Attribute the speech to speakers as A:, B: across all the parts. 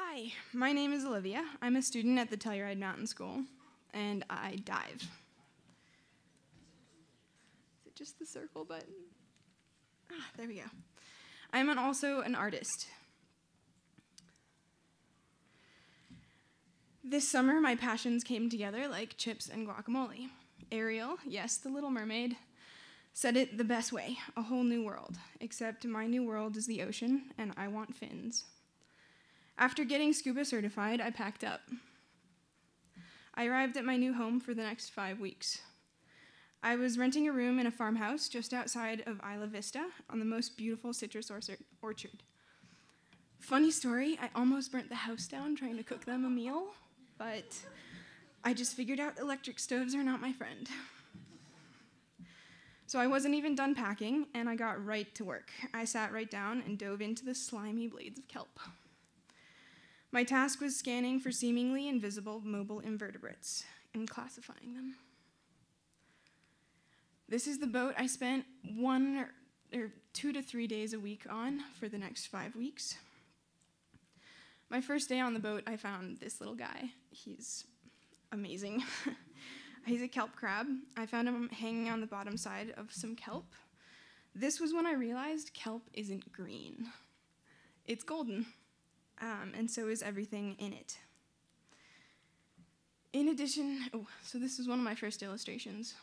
A: Hi, my name is Olivia. I'm a student at the Telluride Mountain School, and I dive. Is it just the circle button? There we go. I'm also an artist. This summer, my passions came together like chips and guacamole. Ariel, yes, the Little Mermaid, said it the best way, a whole new world, except my new world is the ocean, and I want fins. After getting scuba certified, I packed up. I arrived at my new home for the next 5 weeks. I was renting a room in a farmhouse just outside of Isla Vista on the most beautiful citrus orchard. Funny story, I almost burnt the house down trying to cook them a meal, but I just figured out electric stoves are not my friend. So I wasn't even done packing, and I got right to work. I sat right down and dove into the slimy blades of kelp. My task was scanning for seemingly invisible mobile invertebrates and classifying them. This is the boat I spent 2 to 3 days a week on for the next 5 weeks. My first day on the boat, I found this little guy. He's amazing. He's a kelp crab. I found him hanging on the bottom side of some kelp. This was when I realized kelp isn't green. It's golden. And so is everything in it. In addition, so this is one of my first illustrations.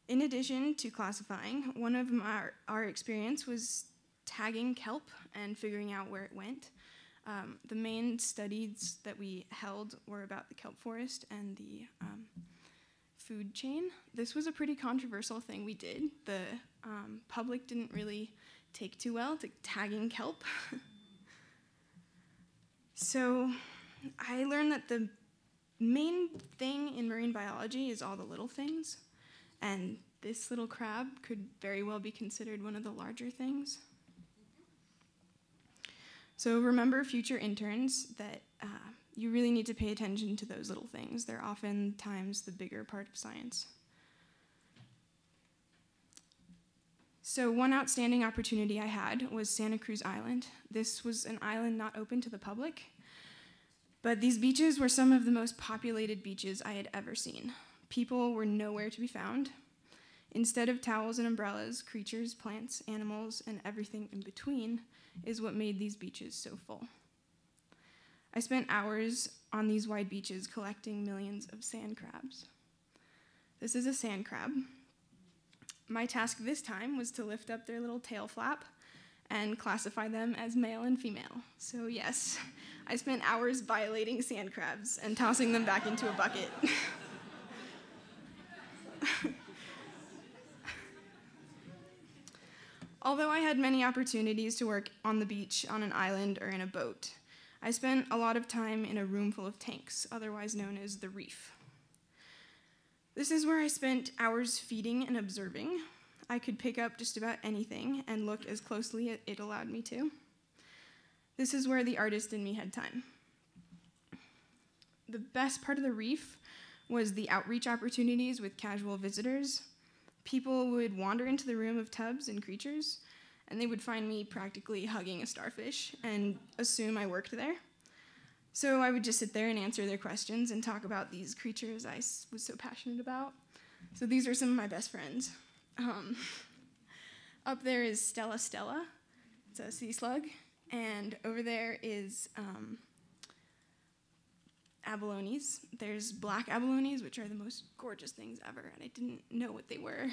A: In addition to classifying, one of our experience was tagging kelp and figuring out where it went. The main studies that we held were about the kelp forest and the food chain. This was a pretty controversial thing we did. The public didn't really take too well to tagging kelp. So I learned that the main thing in marine biology is all the little things, and this little crab could very well be considered one of the larger things. So remember, future interns, that you really need to pay attention to those little things. They're oftentimes the bigger part of science. So one outstanding opportunity I had was Santa Cruz Island. This was an island not open to the public, but these beaches were some of the most populated beaches I had ever seen. People were nowhere to be found. Instead of towels and umbrellas, creatures, plants, animals, and everything in between is what made these beaches so full. I spent hours on these wide beaches collecting millions of sand crabs. This is a sand crab. My task this time was to lift up their little tail flap and classify them as male and female. So yes, I spent hours violating sand crabs and tossing them back into a bucket. Although I had many opportunities to work on the beach, on an island, or in a boat, I spent a lot of time in a room full of tanks, otherwise known as the reef. This is where I spent hours feeding and observing. I could pick up just about anything and look as closely as it allowed me to. This is where the artist in me had time. The best part of the reef was the outreach opportunities with casual visitors. People would wander into the room of tubs and creatures, and they would find me practically hugging a starfish and assume I worked there. So I would just sit there and answer their questions and talk about these creatures I was so passionate about. So these are some of my best friends. Up there is Stella Stella. It's a sea slug. And over there is abalones. There's black abalones, which are the most gorgeous things ever, and I didn't know what they were.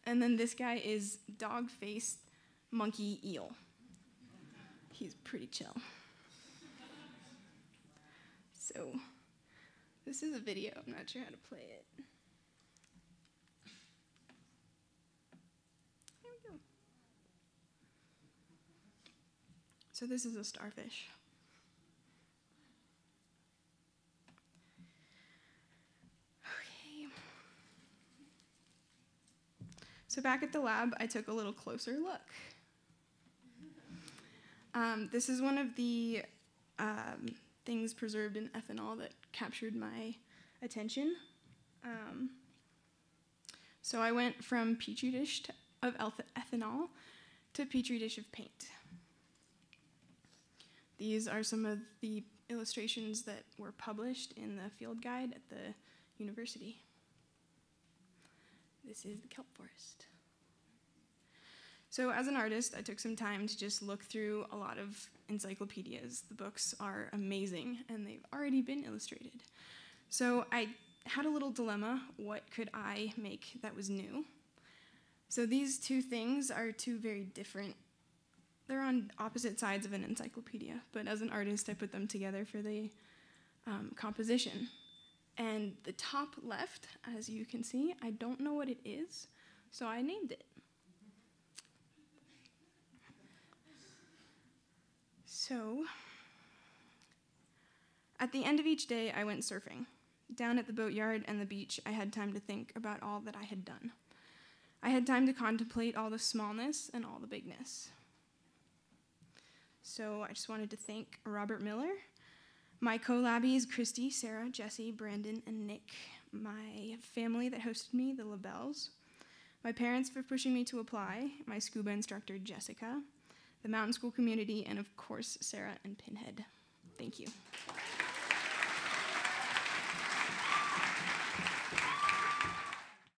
A: And then this guy is dog-faced monkey eel. He's pretty chill. So this is a video. I'm not sure how to play it. There we go. So this is a starfish. Okay. So back at the lab, I took a little closer look. This is one of the things preserved in ethanol that captured my attention. So I went from petri dish of ethanol to Petri dish of paint. These are some of the illustrations that were published in the field guide at the university. This is the kelp forest. So as an artist, I took some time to just look through a lot of encyclopedias. The books are amazing, and they've already been illustrated. So I had a little dilemma. What could I make that was new? So these two things are two very different. They're on opposite sides of an encyclopedia, but as an artist, I put them together for the composition. And the top left, as you can see, I don't know what it is, so I named it. So, at the end of each day, I went surfing. Down at the boatyard and the beach, I had time to think about all that I had done. I had time to contemplate all the smallness and all the bigness. So I just wanted to thank Robert Miller, my co-labbies, Christy, Sarah, Jesse, Brandon, and Nick, my family that hosted me, the LaBelles, my parents for pushing me to apply, my scuba instructor, Jessica, the mountain school community, and of course, Sarah and Pinhead. Thank you.